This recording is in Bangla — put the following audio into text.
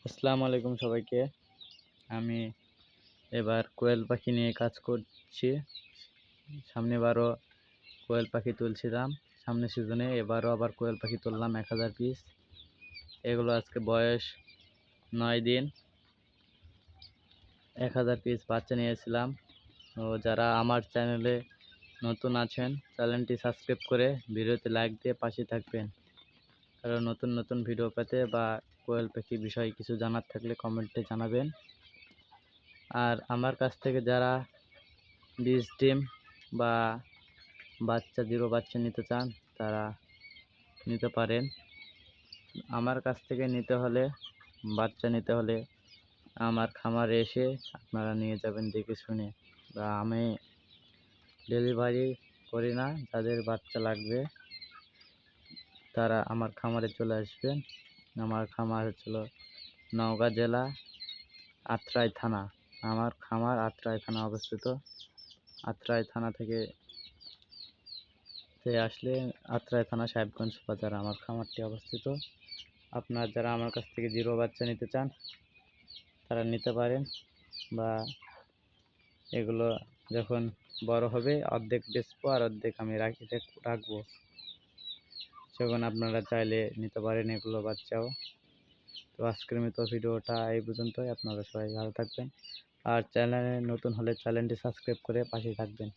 আসসালামু আলাইকুম সবাইকে। আমি এবার কোয়েল পাখি নিয়ে কাজ করছি। সামনেবারও কোয়েল পাখি তুলছিলাম, সামনের সিজনে এবারও আবার কোয়েল পাখি তুললাম 1000 পিস। এগুলো আজকে বয়স 9 দিন। 1000 পিস বাচ্চা নিয়েছিলাম। তো যারা আমার চ্যানেলে নতুন আছেন, চ্যানেলটি সাবস্ক্রাইব করে ভিডিওতে লাইক দিয়ে পাশে থাকবেন। কারণ নতুন নতুন ভিডিও পেতে বা কোয়েল পাখি বিষয়ে কিছু জানার থাকলে কমেন্টে জানাবেন। আর আমার কাছ থেকে যারা বীজ ডিম বা জিরো বাচ্চা নিতে চান তারা নিতে পারেন। আমার কাছ থেকে বাচ্চা নিতে হলে আমার খামারে এসে আপনারা নিয়ে যাবেন দেখে শুনে, বা আমি ডেলিভারি করি না। যাদের বাচ্চা লাগবে তারা আমার খামারে চলে আসবেন। আমার খামার হচ্ছিল নওগাঁ জেলা আত্রাই থানা। আমার খামার আত্রাই থানা অবস্থিত। আত্রাই থানা থেকে আসলে আত্রাই থানা সাহেবগঞ্জ বাজার আমার খামারটি অবস্থিত। আপনার যারা আমার কাছ থেকে জিরো বাচ্চা নিতে চান তারা নিতে পারেন, বা এগুলো যখন বড় হবে অর্ধেক বেচবো আর অর্ধেক আমি রাখবো। যখন আপনারা চাইলে নিতে পারেন এগুলো বাচ্চাও। তো আজকের মতো ভিডিওটা এই পর্যন্তই। আপনারা সবাই ভালো থাকবেন, আর চ্যানেলে নতুন হলে চ্যানেলটি সাবস্ক্রাইব করে পাশে থাকবেন।